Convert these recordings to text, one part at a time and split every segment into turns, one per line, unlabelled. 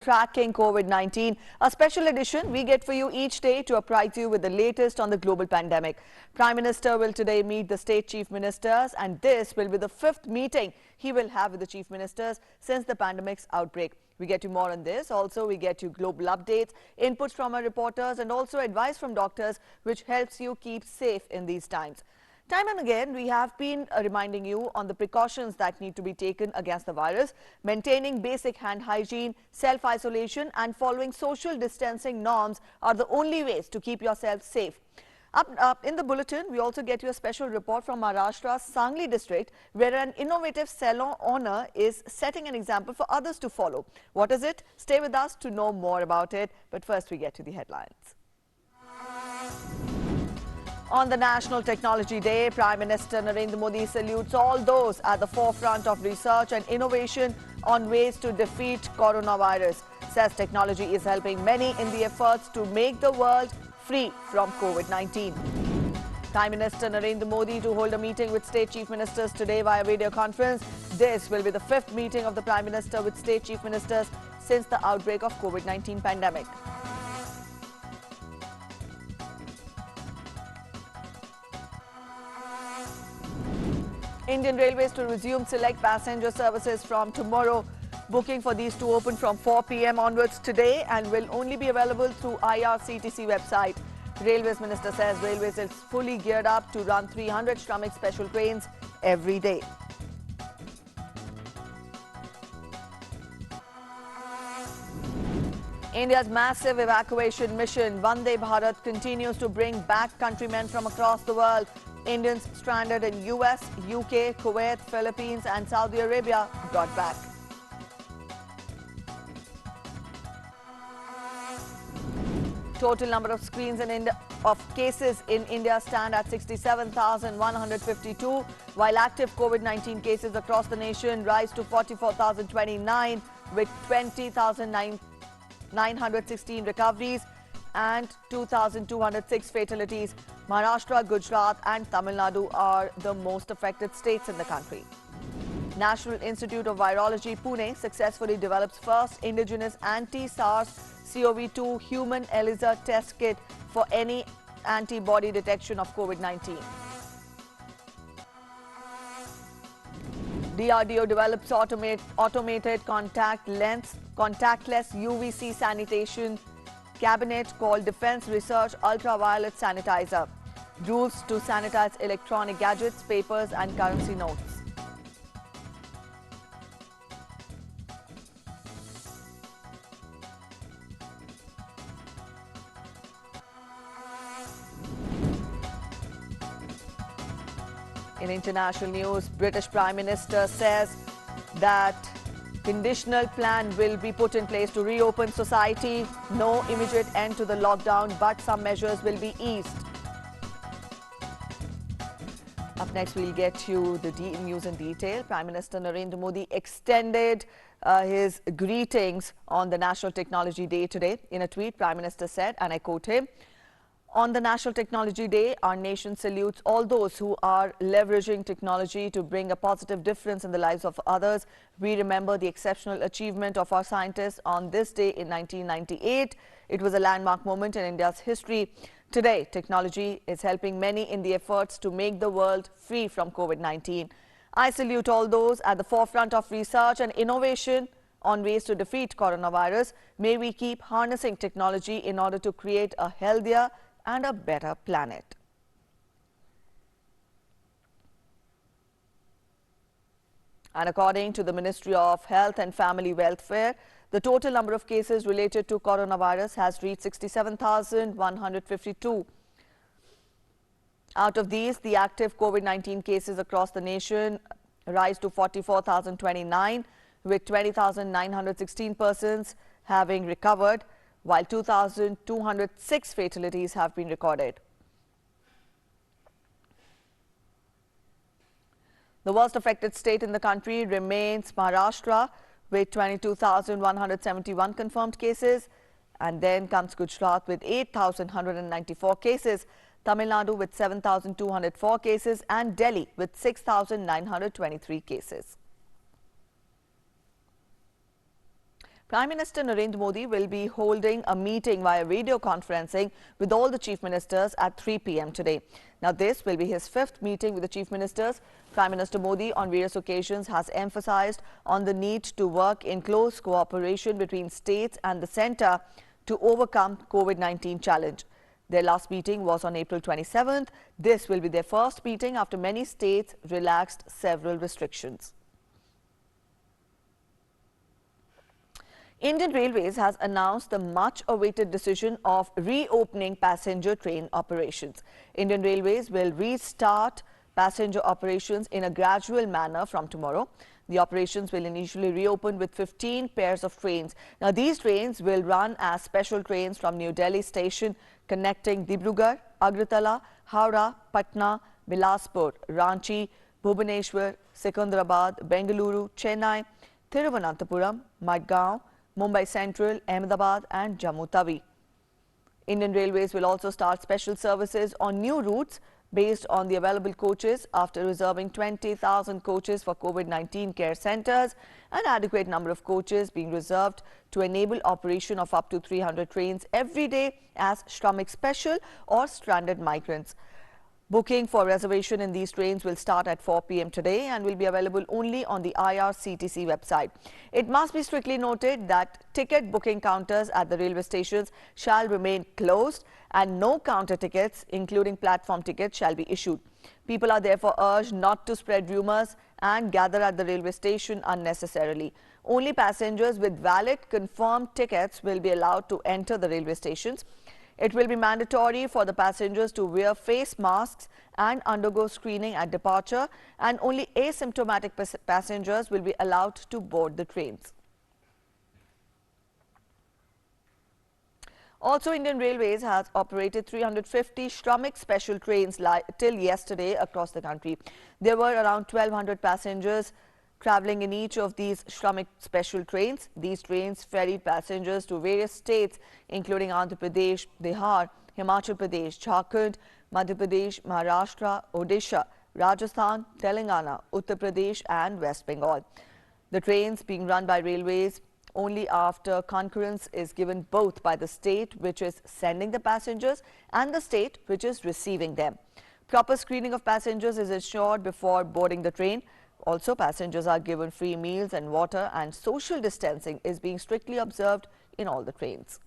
Tracking COVID-19, a special edition we get for you each day to apprise you with the latest on the global pandemic. Prime Minister will today meet the state chief ministers, and this will be the fifth meeting he will have with the chief ministers since the pandemic's outbreak. We get you more on this. Also, we get you global updates, inputs from our reporters, and also advice from doctors, which helps you keep safe in these times. Time and again, we have been reminding you on the precautions that need to be taken against the virus. Maintaining basic hand hygiene, self-isolation and following social distancing norms are the only ways to keep yourself safe. Up in the bulletin, we also get you a special report from Maharashtra's Sangli district, where an innovative salon owner is setting an example for others to follow. What is it? Stay with us to know more about it. But first, we get to the headlines. On the National Technology Day, Prime Minister Narendra Modi salutes all those at the forefront of research and innovation on ways to defeat coronavirus. Says technology is helping many in the efforts to make the world free from COVID-19. Prime Minister Narendra Modi to hold a meeting with state chief ministers today via video conference. This will be the fifth meeting of the Prime Minister with state chief ministers since the outbreak of COVID-19 pandemic. Indian Railways to resume select passenger services from tomorrow. Booking for these to open from 4 p.m. onwards today and will only be available through IRCTC website. Railways Minister says Railways is fully geared up to run 300 Shramik special trains every day. India's massive evacuation mission, Vande Bharat, continues to bring back countrymen from across the world. Indians stranded in US, UK, Kuwait, Philippines and Saudi Arabia brought back. Total number of screens in India cases in India stand at 67,152, while active COVID-19 cases across the nation rise to 44,029 with 20,916 recoveries and 2,206 fatalities. Maharashtra, Gujarat and Tamil Nadu are the most affected states in the country. National Institute of Virology, Pune, successfully develops first indigenous anti-SARS-CoV-2 human ELISA test kit for any antibody detection of COVID-19. DRDO develops automated contactless UVC sanitation cabinet called Defense Research Ultraviolet Sanitizer. Rules to sanitize electronic gadgets, papers and currency notes. In international news, British Prime Minister says that conditional plan will be put in place to reopen society. No immediate end to the lockdown, but some measures will be eased. Up next, we'll get you the news in detail. Prime Minister Narendra Modi extended his greetings on the National Technology Day today. In a tweet, Prime Minister said, and I quote him, "On the National Technology Day, our nation salutes all those who are leveraging technology to bring a positive difference in the lives of others. We remember the exceptional achievement of our scientists on this day in 1998. It was a landmark moment in India's history. Today, technology is helping many in the efforts to make the world free from COVID-19. I salute all those at the forefront of research and innovation on ways to defeat coronavirus. May we keep harnessing technology in order to create a healthier and a better planet." And according to the Ministry of Health and Family Welfare, the total number of cases related to coronavirus has reached 67,152. Out of these, the active COVID-19 cases across the nation rise to 44,029, with 20,916 persons having recovered, while 2,206 fatalities have been recorded. The worst affected state in the country remains Maharashtra with 22,171 confirmed cases, and then comes Gujarat with 8,194 cases, Tamil Nadu with 7,204 cases and Delhi with 6,923 cases. Prime Minister Narendra Modi will be holding a meeting via video conferencing with all the chief ministers at 3 p.m. today. Now, this will be his fifth meeting with the chief ministers. Prime Minister Modi on various occasions has emphasized on the need to work in close cooperation between states and the centre to overcome COVID-19 challenge. Their last meeting was on April 27th. This will be their first meeting after many states relaxed several restrictions. Indian Railways has announced the much-awaited decision of reopening passenger train operations. Indian Railways will restart passenger operations in a gradual manner from tomorrow. The operations will initially reopen with 15 pairs of trains. Now, these trains will run as special trains from New Delhi station connecting Dibrugarh, Agratala, Howrah, Patna, Bilaspur, Ranchi, Bhubaneswar, Secunderabad, Bengaluru, Chennai, Thiruvananthapuram, Madgaon, Mumbai Central, Ahmedabad and Jammu Tawi. Indian Railways will also start special services on new routes based on the available coaches after reserving 20,000 coaches for COVID-19 care centres. An adequate number of coaches being reserved to enable operation of up to 300 trains every day as Shramik Special or stranded migrants. Booking for reservation in these trains will start at 4 p.m. today and will be available only on the IRCTC website. It must be strictly noted that ticket booking counters at the railway stations shall remain closed and no counter tickets, including platform tickets, shall be issued. People are therefore urged not to spread rumours and gather at the railway station unnecessarily. Only passengers with valid confirmed tickets will be allowed to enter the railway stations. It will be mandatory for the passengers to wear face masks and undergo screening at departure, and only asymptomatic passengers will be allowed to board the trains. Also, Indian Railways has operated 350 Shramik special trains till yesterday across the country. There were around 1,200 passengers travelling in each of these Shramik special trains. These trains ferried passengers to various states including Andhra Pradesh, Bihar, Himachal Pradesh, Jharkhand, Madhya Pradesh, Maharashtra, Odisha, Rajasthan, Telangana, Uttar Pradesh and West Bengal. The trains being run by railways only after concurrence is given both by the state which is sending the passengers and the state which is receiving them. Proper screening of passengers is ensured before boarding the train. Also, passengers are given free meals and water, and social distancing is being strictly observed in all the trains.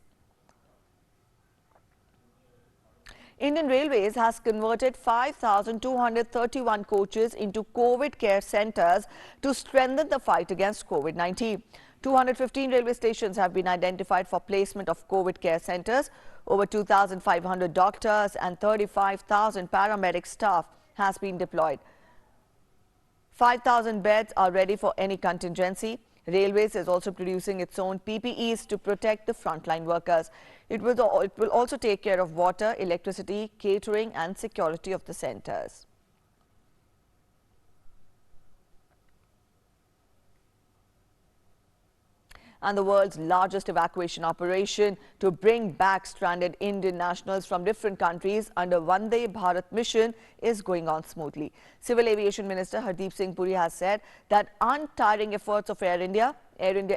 Indian Railways has converted 5,231 coaches into COVID care centres to strengthen the fight against COVID-19. 215 railway stations have been identified for placement of COVID care centres. Over 2,500 doctors and 35,000 paramedic staff has been deployed. 5,000 beds are ready for any contingency. Railways is also producing its own PPEs to protect the frontline workers. It will also take care of water, electricity, catering and security of the centres. And the world's largest evacuation operation to bring back stranded Indian nationals from different countries under Vande Bharat mission is going on smoothly. Civil Aviation Minister Hardeep Singh Puri has said that untiring efforts of Air India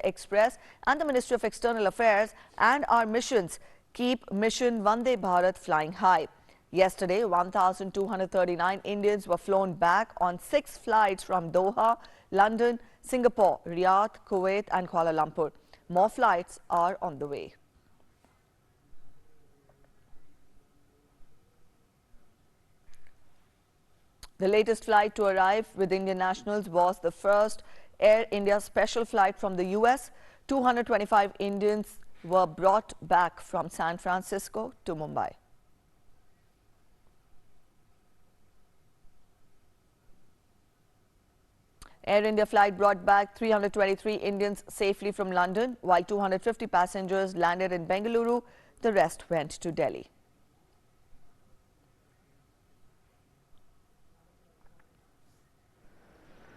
Express and the Ministry of External Affairs and our missions keep mission Vande Bharat flying high. Yesterday, 1,239 Indians were flown back on 6 flights from Doha, London, Singapore, Riyadh, Kuwait and Kuala Lumpur. More flights are on the way. The latest flight to arrive with Indian nationals was the first Air India special flight from the US. 225 Indians were brought back from San Francisco to Mumbai. Air India flight brought back 323 Indians safely from London, while 250 passengers landed in Bengaluru. The rest went to Delhi.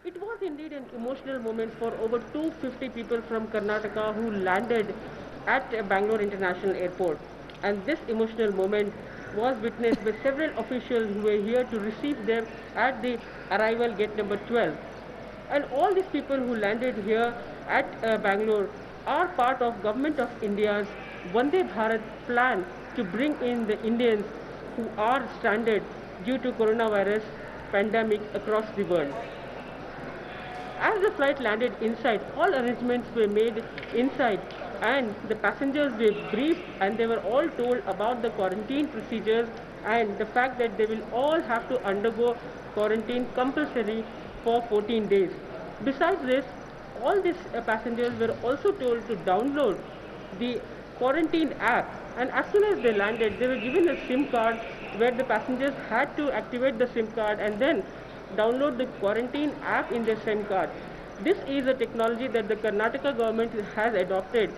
It was indeed an emotional moment for over 250 people from Karnataka who landed at Bangalore International Airport. And this emotional moment was witnessed by several officials who were here to receive them at the arrival gate number 12. And all these people who landed here at Bangalore are part of Government of India's Vande Bharat plan to bring in the Indians who are stranded due to coronavirus pandemic across the world. As the flight landed inside, all arrangements were made inside and the passengers were briefed and they were all told about the quarantine procedures and the fact that they will all have to undergo quarantine compulsory for 14 days. Besides this, all these passengers were also told to download the quarantine app, and as soon as they landed, they were given a SIM card where the passengers had to activate the SIM card and then download the quarantine app in their SIM card. This is a technology that the Karnataka government has adopted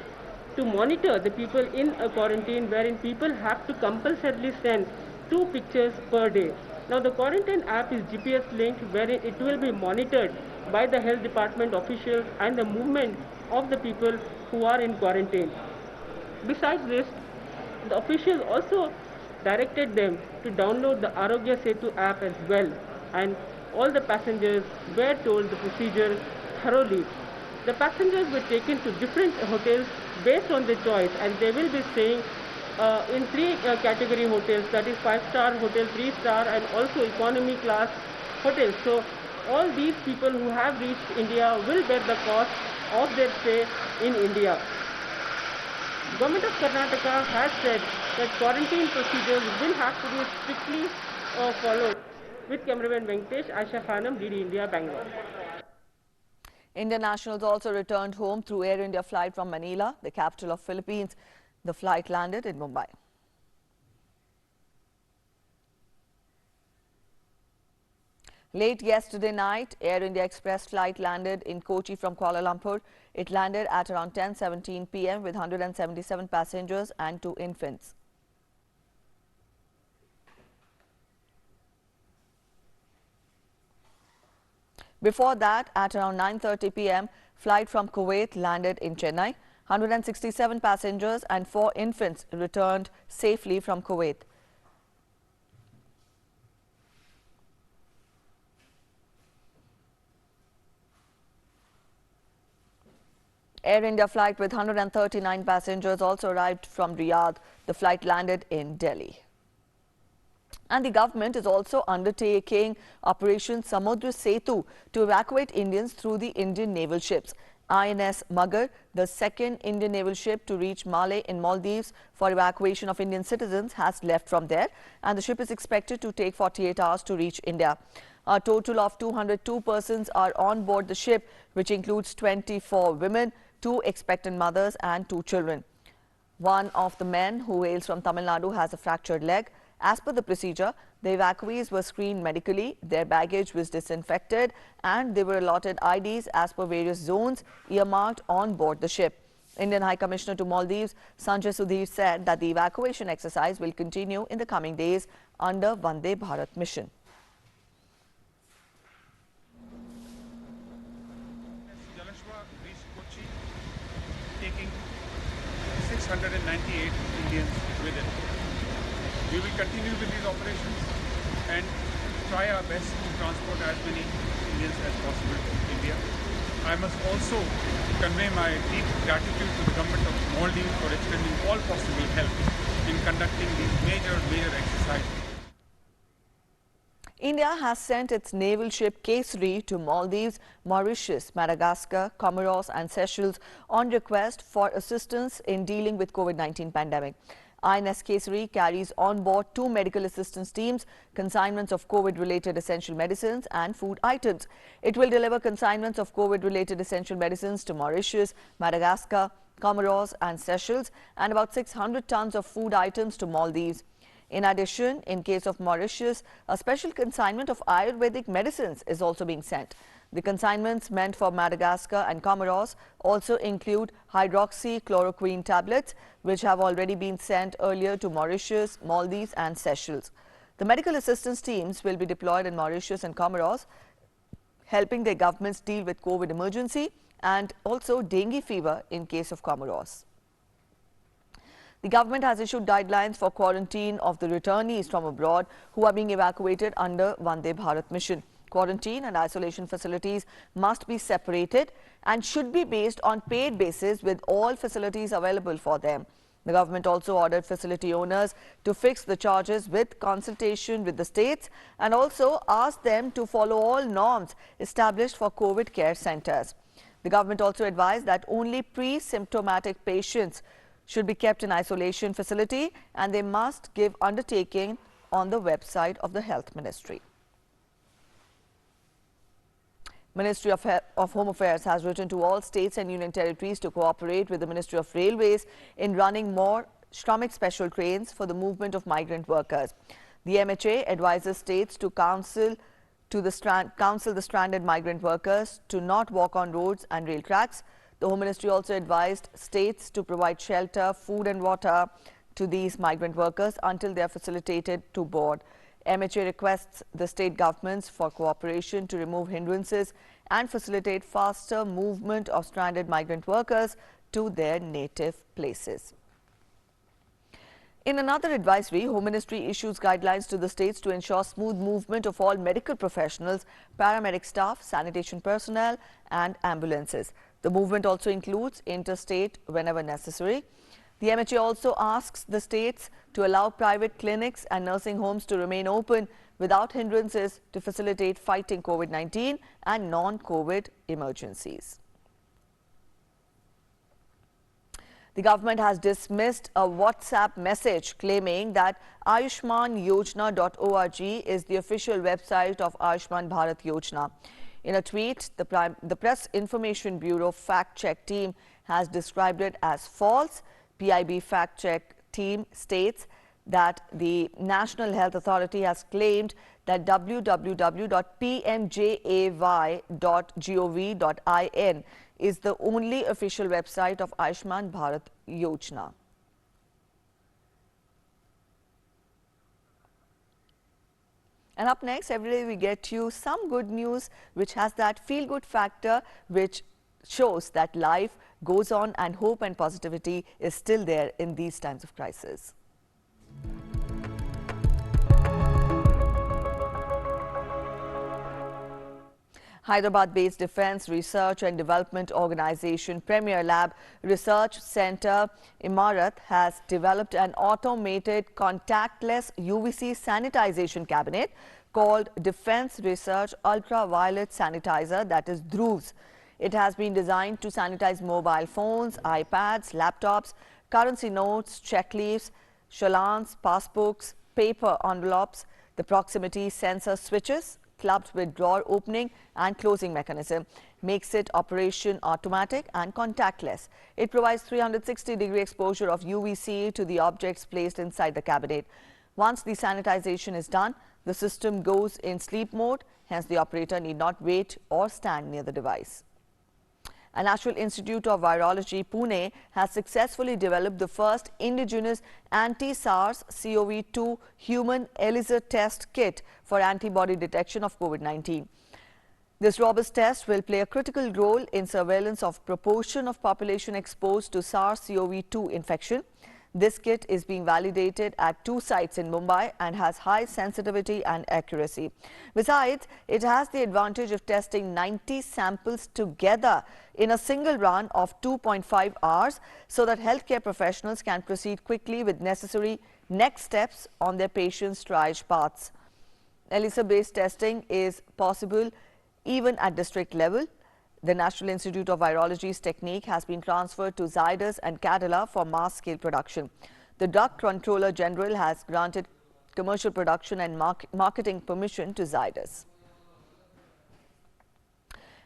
to monitor the people in a quarantine, wherein people have to compulsorily send 2 pictures per day. Now the quarantine app is GPS linked, wherein it will be monitored by the health department officials and the movement of the people who are in quarantine. Besides this, the officials also directed them to download the Arogya Setu app as well, and all the passengers were told the procedure thoroughly. The passengers were taken to different hotels based on their choice, and they will be staying in 3 category hotels, that is 5-star hotel, 3-star and also economy class hotels. So all these people who have reached India will bear the cost of their stay in India. Government of Karnataka has said that quarantine procedures will have to be strictly followed. With cameraman Venkatesh, Aisha Khanam, DD India, Bangalore.
Indian nationals also returned home through Air India flight from Manila, the capital of Philippines. The flight landed in Mumbai. Late yesterday night, Air India Express flight landed in Kochi from Kuala Lumpur. It landed at around 10:17 p.m. with 177 passengers and 2 infants. Before that, at around 9:30 p.m., flight from Kuwait landed in Chennai. 167 passengers and 4 infants returned safely from Kuwait. Air India flight with 139 passengers also arrived from Riyadh. The flight landed in Delhi. And the government is also undertaking Operation Samudra Setu to evacuate Indians through the Indian naval ships. INS Magar, the second Indian naval ship to reach Malé in Maldives for evacuation of Indian citizens, has left from there, and the ship is expected to take 48 hours to reach India. A total of 202 persons are on board the ship, which includes 24 women, 2 expectant mothers and 2 children. One of the men, who hails from Tamil Nadu, has a fractured leg. As per the procedure, the evacuees were screened medically, their baggage was disinfected, and they were allotted IDs as per various zones earmarked on board the ship. Indian High Commissioner to Maldives, Sanjay Sudhir, said that the evacuation exercise will continue in the coming days under Vande Bharat mission.
Jalashwa reached Kochi, taking 698 Indians with it. We will continue with these operations and try our best to transport as many Indians as possible to India. I must also convey my deep gratitude to the government of Maldives for extending all possible help in conducting these major exercises.
India has sent its naval ship Kesari to Maldives, Mauritius, Madagascar, Comoros and Seychelles on request for assistance in dealing with COVID-19 pandemic. INS Kesari carries on board 2 medical assistance teams, consignments of COVID-related essential medicines and food items. It will deliver consignments of COVID-related essential medicines to Mauritius, Madagascar, Comoros and Seychelles, and about 600 tons of food items to Maldives. In addition, in case of Mauritius, a special consignment of Ayurvedic medicines is also being sent. The consignments meant for Madagascar and Comoros also include hydroxychloroquine tablets, which have already been sent earlier to Mauritius, Maldives and Seychelles. The medical assistance teams will be deployed in Mauritius and Comoros, helping their governments deal with COVID emergency and also dengue fever in case of Comoros. The government has issued guidelines for quarantine of the returnees from abroad who are being evacuated under Vande Bharat mission. Quarantine and isolation facilities must be separated and should be based on paid basis with all facilities available for them. The government also ordered facility owners to fix the charges with consultation with the states and also asked them to follow all norms established for COVID care centers. The government also advised that only pre-symptomatic patients should be kept in isolation facility and they must give undertaking on the website of the Health Ministry. Ministry of Home Affairs has written to all states and union territories to cooperate with the Ministry of Railways in running more Shramik special trains for the movement of migrant workers. The MHA advises states to counsel the stranded migrant workers to not walk on roads and rail tracks. The Home Ministry also advised states to provide shelter, food and water to these migrant workers until they are facilitated to board. MHA requests the state governments for cooperation to remove hindrances and facilitate faster movement of stranded migrant workers to their native places. In another advisory, Home Ministry issues guidelines to the states to ensure smooth movement of all medical professionals, paramedic staff, sanitation personnel and ambulances. The movement also includes interstate whenever necessary. The MHA also asks the states to allow private clinics and nursing homes to remain open without hindrances to facilitate fighting COVID-19 and non-COVID emergencies. The government has dismissed a WhatsApp message claiming that ayushmanyojna.org is the official website of Ayushman Bharat Yojana. In a tweet, the Press Information Bureau fact-check team has described it as false. PIB fact-check team states that the National Health Authority has claimed that www.pmjay.gov.in is the only official website of Ayushman Bharat Yojana. And up next, every day we get you some good news which has that feel-good factor which shows that life goes on and hope and positivity is still there in these times of crisis. Hyderabad-based Defence Research and Development Organization Premier Lab Research Center Imarat has developed an automated contactless UVC sanitization cabinet called Defence Research Ultraviolet Sanitizer, that is DRUVS. It has been designed to sanitize mobile phones, iPads, laptops, currency notes, check leaves, chalans, passbooks, paper envelopes. The proximity sensor switches, clubbed with drawer opening and closing mechanism, makes it operation automatic and contactless. It provides 360-degree exposure of UVC to the objects placed inside the cabinet. Once the sanitization is done, the system goes in sleep mode, hence the operator need not wait or stand near the device. A National Institute of Virology, Pune, has successfully developed the first indigenous anti-SARS-CoV-2 human ELISA test kit for antibody detection of COVID-19. This robust test will play a critical role in surveillance of proportion of population exposed to SARS-CoV-2 infection. This kit is being validated at 2 sites in Mumbai and has high sensitivity and accuracy. Besides, it has the advantage of testing 90 samples together in a single run of 2.5 hours so that healthcare professionals can proceed quickly with necessary next steps on their patients' triage paths. ELISA-based testing is possible even at district level. The National Institute of Virology's technique has been transferred to Zydus and Cadila for mass-scale production. The Drug Controller General has granted commercial production and marketing permission to Zydus.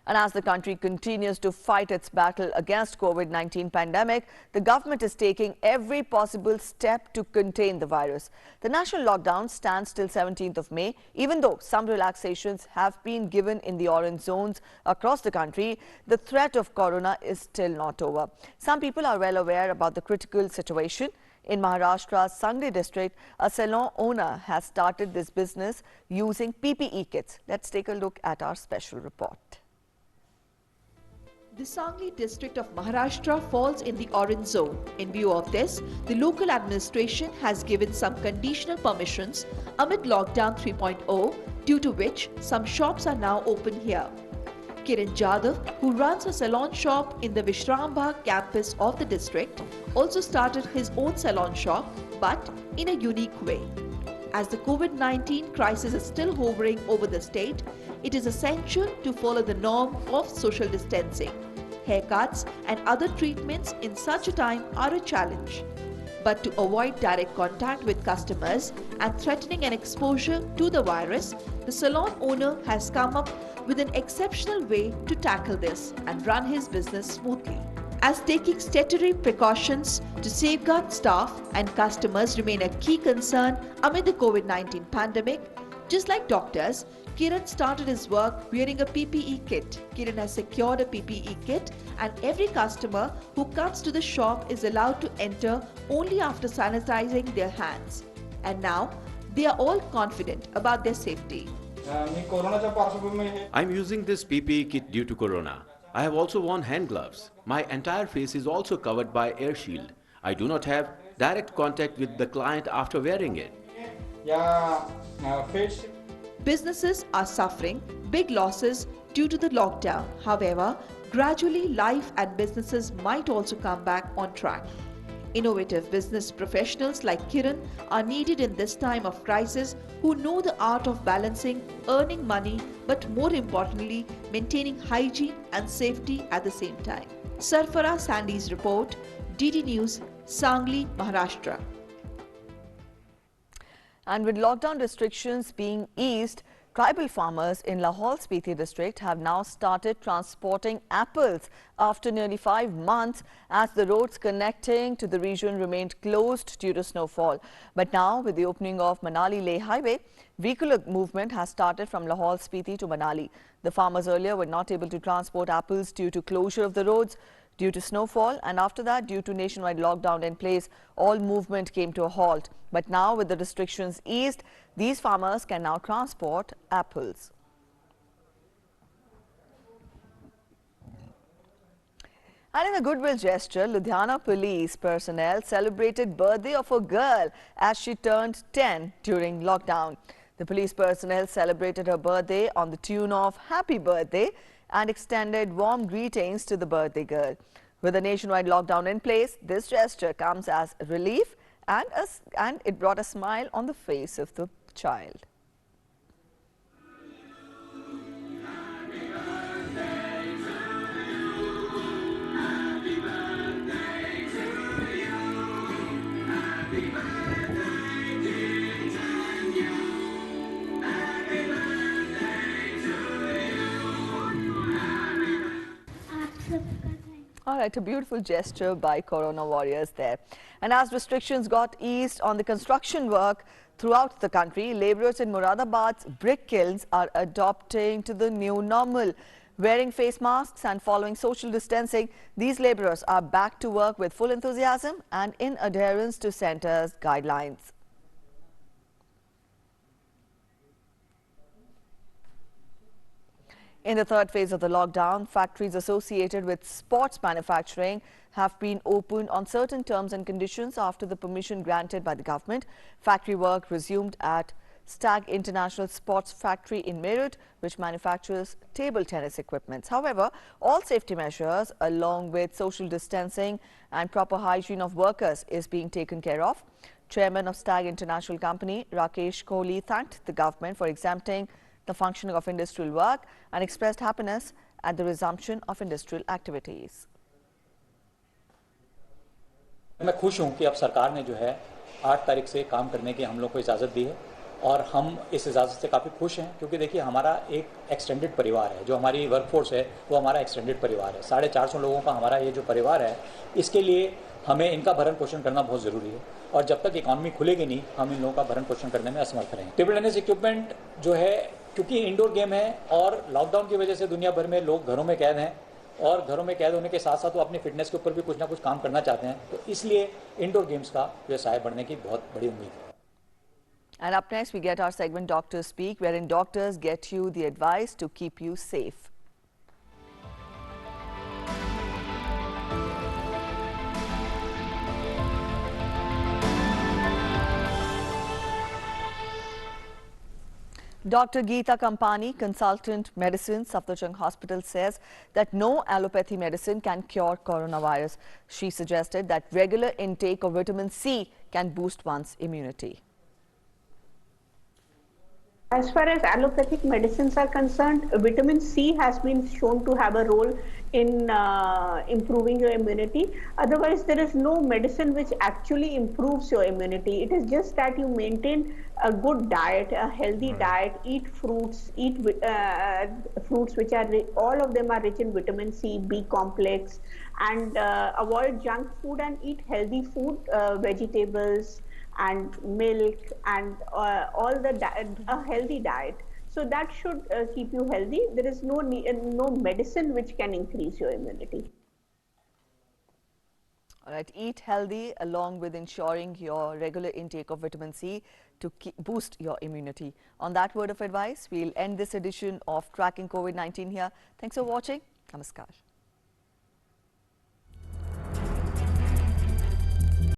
And as the country continues to fight its battle against COVID-19 pandemic, the government is taking every possible step to contain the virus. The national lockdown stands till 17th of May. Even though some relaxations have been given in the orange zones across the country, the threat of corona is still not over. Some people are well aware about the critical situation. In Maharashtra's Sangli district, a salon owner has started this business using PPE kits. Let's take a look at our special report.
The Sangli district of Maharashtra falls in the orange zone. In view of this, the local administration has given some conditional permissions amid lockdown 3.0 due to which some shops are now open here. Kiran Jadhav, who runs a salon shop in the Vishram Bagh campus of the district, also started his own salon shop, but in a unique way. As the COVID-19 crisis is still hovering over the state, it is essential to follow the norm of social distancing. Haircuts and other treatments in such a time are a challenge. But to avoid direct contact with customers and threatening an exposure to the virus, the salon owner has come up with an exceptional way to tackle this and run his business smoothly. As taking statutory precautions to safeguard staff and customers remain a key concern amid the COVID-19 pandemic, just like doctors, Kiran started his work wearing a PPE kit. Kiran has secured a PPE kit and every customer who comes to the shop is allowed to enter only after sanitizing their hands. And now, they are all confident about their safety.
I'm using this PPE kit due to Corona. I have also worn hand gloves. My entire face is also covered by air shield. I do not have direct contact with the client after wearing it.
Businesses are suffering big losses due to the lockdown. However, gradually life and businesses might also come back on track. Innovative business professionals like Kiran are needed in this time of crisis who know the art of balancing earning money but more importantly maintaining hygiene and safety at the same time. Sarfara Sandy's report, DD News, Sangli, Maharashtra.
And with lockdown restrictions being eased, tribal farmers in Lahaul Spiti district have now started transporting apples after nearly 5 months as the roads connecting to the region remained closed due to snowfall. But now with the opening of Manali-Leh highway, vehicular movement has started from Lahaul Spiti to Manali. The farmers earlier were not able to transport apples due to closure of the roads due to snowfall, and after that, due to nationwide lockdown in place, all movement came to a halt. But now with the restrictions eased, these farmers can now transport apples. And in a goodwill gesture, Ludhiana police personnel celebrated birthday of a girl as she turned 10 during lockdown. The police personnel celebrated her birthday on the tune of Happy Birthday and extended warm greetings to the birthday girl. With a nationwide lockdown in place, this gesture comes as relief and it brought a smile on the face of the child. All right, a beautiful gesture by Corona warriors there. And as restrictions got eased on the construction work throughout the country, labourers in Moradabad's brick kilns are adopting to the new normal. Wearing face masks and following social distancing, these labourers are back to work with full enthusiasm and in adherence to centre's guidelines. In the third phase of the lockdown, factories associated with sports manufacturing have been opened on certain terms and conditions after the permission granted by the government. Factory work resumed at Stag International Sports Factory in Meerut, which manufactures table tennis equipment. However, all safety measures along with social distancing and proper hygiene of workers is being taken care of. Chairman of Stag International Company, Rakesh Kohli, thanked the government for exempting the functioning of industrial work and expressed happiness at the resumption of industrial activities.
मैं खुश हूं कि अब सरकार ने जो है 8 तारीख से काम करने की हम लोग को इजाज़त दी है और हम इस इजाज़त से काफ़ी खुश हैं क्योंकि देखिए हमारा एक एक्सटेंडेड परिवार है, जो हमारी वर्कफोर्स है वो हमारा एक्सटेंडेड परिवार है। 450 लोगों का हमारा ये जो परिवार है, इसके लिए हमें इनका भरण पोषण करना बहुत ज़रूरी है और जब तक इकॉनमी खुलेगी नहीं हम इन लोगों का भरण पोषण करने में असमर्थ रहेंगे। टेबल टेनिस इक्विपमेंट जो है क्योंकि इंडोर गेम है और लॉकडाउन की वजह से दुनिया भर में लोग घरों में कैद हैं और घरों में कैद होने के साथ साथ वो अपनी फिटनेस के ऊपर भी कुछ ना कुछ काम करना चाहते हैं, तो इसलिए इंडोर गेम्स का व्यवसाय बढ़ने की बहुत बड़ी उम्मीद है।
And up next we get our segment Doctors Speak, wherein doctors get you the advice to keep you safe. Dr. Geeta Kampani, consultant medicine, Safdarjung Hospital, says that no allopathy medicine can cure coronavirus. She suggested that regular intake of vitamin C can boost one's immunity.
As far as allopathic medicines are concerned, vitamin C has been shown to have a role in improving your immunity. Otherwise, there is no medicine which actually improves your immunity. It is just that you maintain a good diet, a healthy diet, eat fruits, fruits which are, all of them are rich in vitamin C, B complex, and avoid junk food and eat healthy food, vegetables, and milk, and all the a healthy diet. So that should keep you healthy. There is no medicine which can increase your immunity.
All right, eat healthy along with ensuring your regular intake of vitamin C to boost your immunity. On that word of advice, we'll end this edition of Tracking COVID-19 here. Thanks for watching. Namaskar.